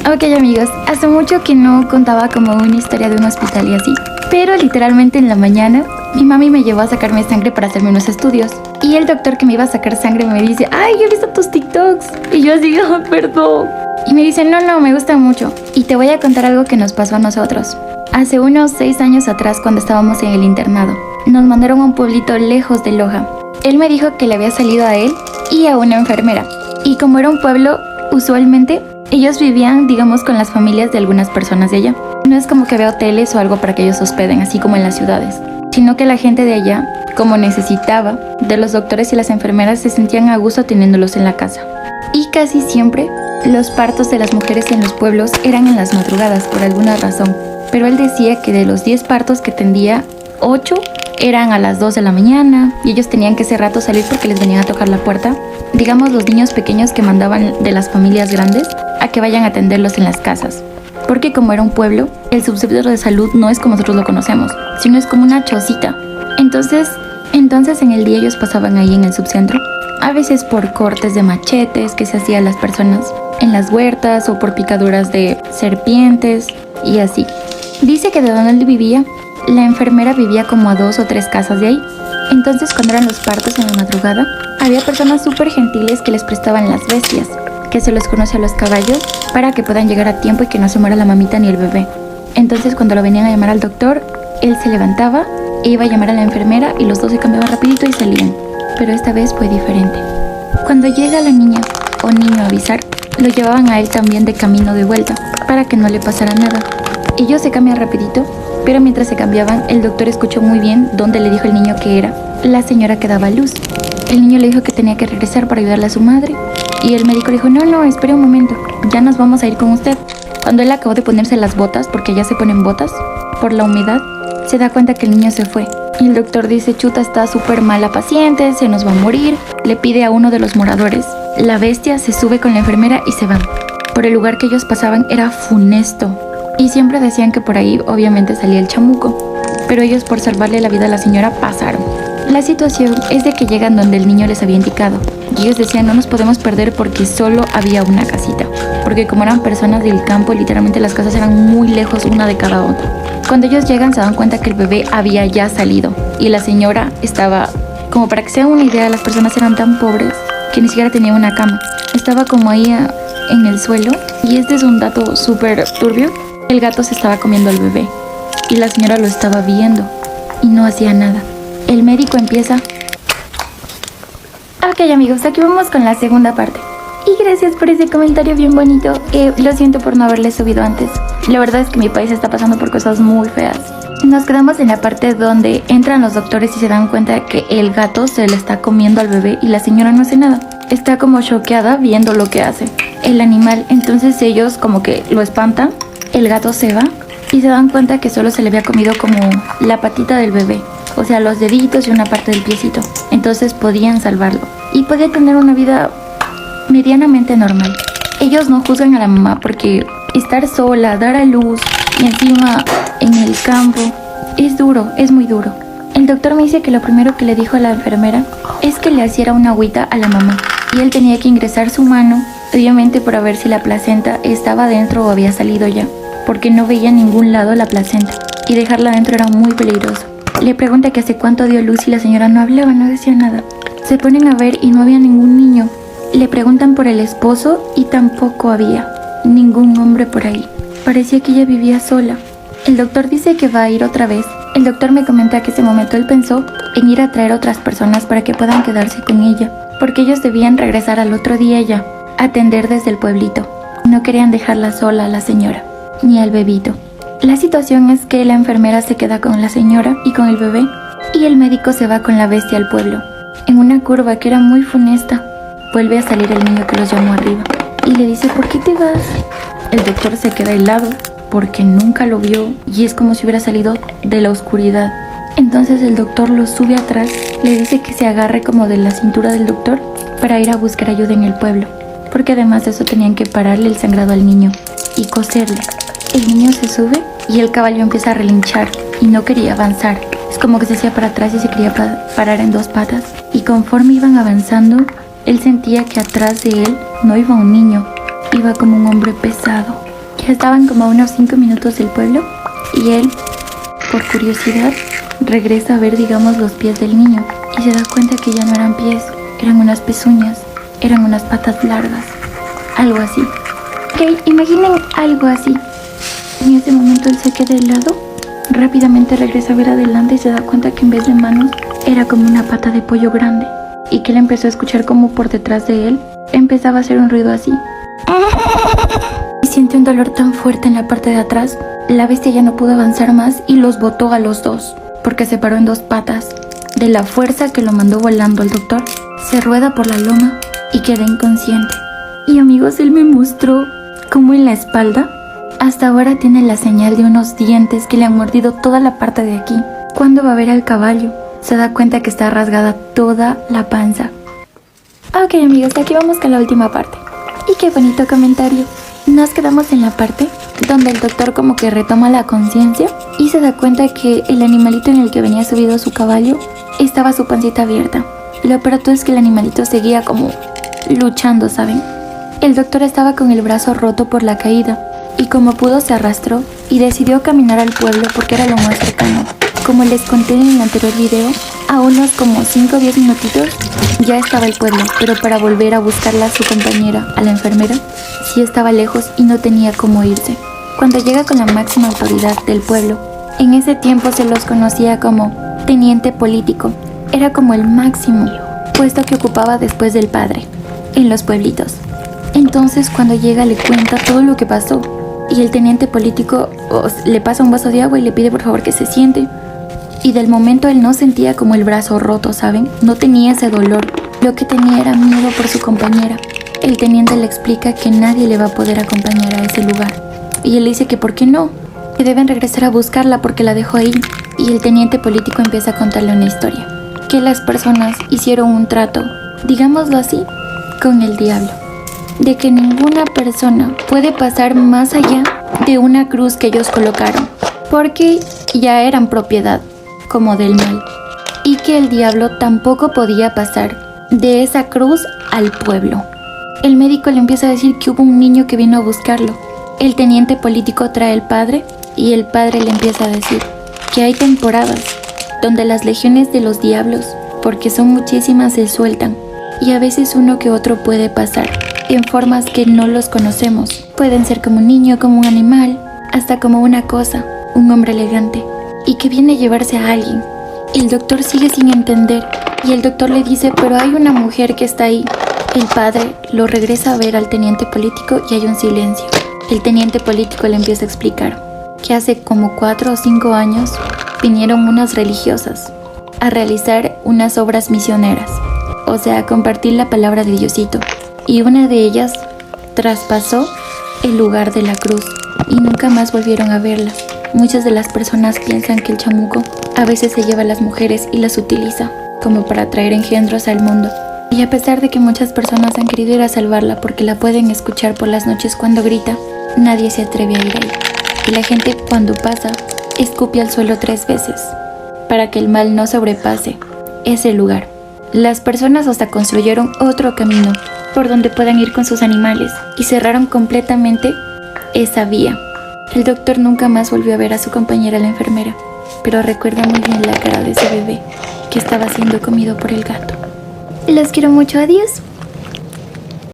Ok amigos, hace mucho que no contaba como una historia de un hospital y así, pero literalmente en la mañana mi mami me llevó a sacarme sangre para hacerme unos estudios y el doctor que me iba a sacar sangre me dice, ay, yo he visto tus TikToks y yo así, oh, perdón, y me dice, no, me gusta mucho y te voy a contar algo que nos pasó a nosotros. Hace unos 6 años atrás, cuando estábamos en el internado, nos mandaron a un pueblito lejos de Loja. Él me dijo que le había salido a él y a una enfermera, y como era un pueblo, usualmente ellos vivían, digamos, con las familias de algunas personas de allá. No es como que había hoteles o algo para que ellos se hospeden, así como en las ciudades, sino que la gente de allá, como necesitaba de los doctores y las enfermeras, se sentían a gusto teniéndolos en la casa. Y casi siempre, los partos de las mujeres en los pueblos eran en las madrugadas, por alguna razón. Pero él decía que de los 10 partos que atendía, 8 eran a las 2 de la mañana y ellos tenían que ese rato salir porque les venían a tocar la puerta. Digamos, los niños pequeños que mandaban de las familias grandes a que vayan a atenderlos en las casas. Porque como era un pueblo, el subsecretario de salud no es como nosotros lo conocemos, sino es como una chocita. Entonces en el día ellos pasaban ahí en el subcentro, a veces por cortes de machetes que se hacían las personas en las huertas o por picaduras de serpientes y así. Dice que de donde él vivía, la enfermera vivía como a 2 o 3 casas de ahí. Entonces cuando eran los partos en la madrugada, había personas súper gentiles que les prestaban las bestias, que se los conoce a los caballos, para que puedan llegar a tiempo y que no se muera la mamita ni el bebé. Entonces cuando lo venían a llamar al doctor, él se levantaba e iba a llamar a la enfermera y los dos se cambiaban rapidito y salían. Pero esta vez fue diferente. Cuando llega la niña o niño a avisar, lo llevaban a él también de camino de vuelta, para que no le pasara nada. Ellos se cambian rapidito, pero mientras se cambiaban, el doctor escuchó muy bien dónde le dijo el niño que era la señora que daba luz. El niño le dijo que tenía que regresar para ayudarle a su madre, y el médico le dijo, no, espere un momento, ya nos vamos a ir con usted. Cuando él acabó de ponerse las botas, porque ya se ponen botas, por la humedad, se da cuenta que el niño se fue. Y el doctor dice, chuta, está súper mala paciente, se nos va a morir. Le pide a uno de los moradores. La bestia se sube con la enfermera y se van. Por el lugar que ellos pasaban era funesto. Y siempre decían que por ahí obviamente salía el chamuco. Pero ellos, por salvarle la vida a la señora, pasaron. La situación es de que llegan donde el niño les había indicado. Y ellos decían, no nos podemos perder porque solo había una casita. Porque como eran personas del campo, literalmente las casas eran muy lejos una de cada otra. Cuando ellos llegan se dan cuenta que el bebé había ya salido. Y la señora estaba, como para que se hagan una idea, las personas eran tan pobres que ni siquiera tenía una cama. Estaba como ahí en el suelo. Y este es un dato súper turbio. El gato se estaba comiendo al bebé. Y la señora lo estaba viendo. Y no hacía nada. El médico empieza. Ok amigos, aquí vamos con la segunda parte. Y gracias por ese comentario bien bonito. Lo siento por no haberle subido antes. La verdad es que mi país está pasando por cosas muy feas. Nos quedamos en la parte donde entran los doctores y se dan cuenta de que el gato se le está comiendo al bebé y la señora no hace nada. Está como choqueada viendo lo que hace el animal. Entonces ellos como que lo espantan. El gato se va y se dan cuenta que solo se le había comido como la patita del bebé. O sea, los deditos y una parte del piecito. Entonces podían salvarlo. Y podía tener una vida medianamente normal. Ellos no juzgan a la mamá porque estar sola, dar a luz y encima en el campo es duro, es muy duro. El doctor me dice que lo primero que le dijo a la enfermera es que le hiciera una agüita a la mamá y él tenía que ingresar su mano, obviamente para ver si la placenta estaba dentro o había salido ya, porque no veía en ningún lado la placenta y dejarla dentro era muy peligroso. Le pregunta que hace cuánto dio luz y la señora no hablaba, no decía nada. Se ponen a ver y no había ningún niño. Le preguntan por el esposo y tampoco había ningún hombre por ahí. Parecía que ella vivía sola. El doctor dice que va a ir otra vez. El doctor me comenta que ese momento él pensó en ir a traer otras personas para que puedan quedarse con ella, porque ellos debían regresar al otro día ya, atender desde el pueblito. No querían dejarla sola a la señora, ni al bebito. La situación es que la enfermera se queda con la señora y con el bebé, y el médico se va con la bestia al pueblo. En una curva que era muy funesta, vuelve a salir el niño que los llamó arriba y le dice, ¿por qué te vas? El doctor se queda helado porque nunca lo vio y es como si hubiera salido de la oscuridad. Entonces el doctor lo sube atrás, le dice que se agarre como de la cintura del doctor para ir a buscar ayuda en el pueblo, porque además de eso tenían que pararle el sangrado al niño y coserle. El niño se sube y el caballo empieza a relinchar y no quería avanzar. Es como que se hacía para atrás y se quería parar en 2 patas. Y conforme iban avanzando, él sentía que atrás de él no iba un niño, iba como un hombre pesado. Ya estaban como a unos 5 minutos del pueblo y él, por curiosidad, regresa a ver, digamos, los pies del niño y se da cuenta que ya no eran pies, eran unas pezuñas, eran unas patas largas, algo así. Ok, imaginen algo así. En ese momento él se queda helado, rápidamente regresa a ver adelante y se da cuenta que en vez de manos era como una pata de pollo grande y que él empezó a escuchar como por detrás de él empezaba a hacer un ruido así. Y siente un dolor tan fuerte en la parte de atrás, la bestia ya no pudo avanzar más y los botó a los dos, porque se paró en dos patas. De la fuerza que lo mandó volando al doctor, se rueda por la loma y queda inconsciente. Y amigos, él me mostró cómo en la espalda hasta ahora tiene la señal de unos dientes que le han mordido toda la parte de aquí. Cuando va a ver al caballo, se da cuenta que está rasgada toda la panza. Ok amigos, aquí vamos con la última parte. Y qué bonito comentario. Nos quedamos en la parte donde el doctor como que retoma la conciencia y se da cuenta que el animalito en el que venía subido su caballo estaba su pancita abierta. Lo peor es que el animalito seguía como luchando, ¿saben? El doctor estaba con el brazo roto por la caída y como pudo se arrastró y decidió caminar al pueblo porque era lo más cercano. Como les conté en el anterior video, a unos como 5 o 10 minutitos ya estaba el pueblo, pero para volver a buscarla a su compañera, a la enfermera, sí estaba lejos y no tenía cómo irse. Cuando llega con la máxima autoridad del pueblo, en ese tiempo se los conocía como teniente político, era como el máximo puesto que ocupaba después del padre en los pueblitos. Entonces cuando llega le cuenta todo lo que pasó y el teniente político le pasa un vaso de agua y le pide por favor que se siente. Y del momento él no sentía como el brazo roto, ¿saben? No tenía ese dolor. Lo que tenía era miedo por su compañera. El teniente le explica que nadie le va a poder acompañar a ese lugar. Y él dice que ¿por qué no? Que deben regresar a buscarla porque la dejó ahí. Y el teniente político empieza a contarle una historia. Que las personas hicieron un trato, digámoslo así, con el diablo. De que ninguna persona puede pasar más allá de una cruz que ellos colocaron. Porque ya eran propiedad como del mal, y que el diablo tampoco podía pasar de esa cruz al pueblo. El médico le empieza a decir que hubo un niño que vino a buscarlo. El teniente político trae al padre y el padre le empieza a decir que hay temporadas donde las legiones de los diablos, porque son muchísimas, se sueltan y a veces uno que otro puede pasar en formas que no los conocemos. Pueden ser como un niño, como un animal, hasta como una cosa, un hombre elegante, y que viene a llevarse a alguien. El doctor sigue sin entender y el doctor le dice, pero hay una mujer que está ahí. El padre lo regresa a ver al teniente político y hay un silencio. El teniente político le empieza a explicar que hace como 4 o 5 años vinieron unas religiosas a realizar unas obras misioneras, o sea, a compartir la palabra de Diosito, y una de ellas traspasó el lugar de la cruz y nunca más volvieron a verla. Muchas de las personas piensan que el chamuco a veces se lleva a las mujeres y las utiliza como para traer engendros al mundo. Y a pesar de que muchas personas han querido ir a salvarla porque la pueden escuchar por las noches cuando grita, nadie se atreve a ir ahí. Y la gente cuando pasa, escupe al suelo 3 veces para que el mal no sobrepase ese lugar. Las personas hasta construyeron otro camino por donde puedan ir con sus animales y cerraron completamente esa vía. El doctor nunca más volvió a ver a su compañera, la enfermera, pero recuerda muy bien la cara de ese bebé que estaba siendo comido por el gato. Los quiero mucho, adiós.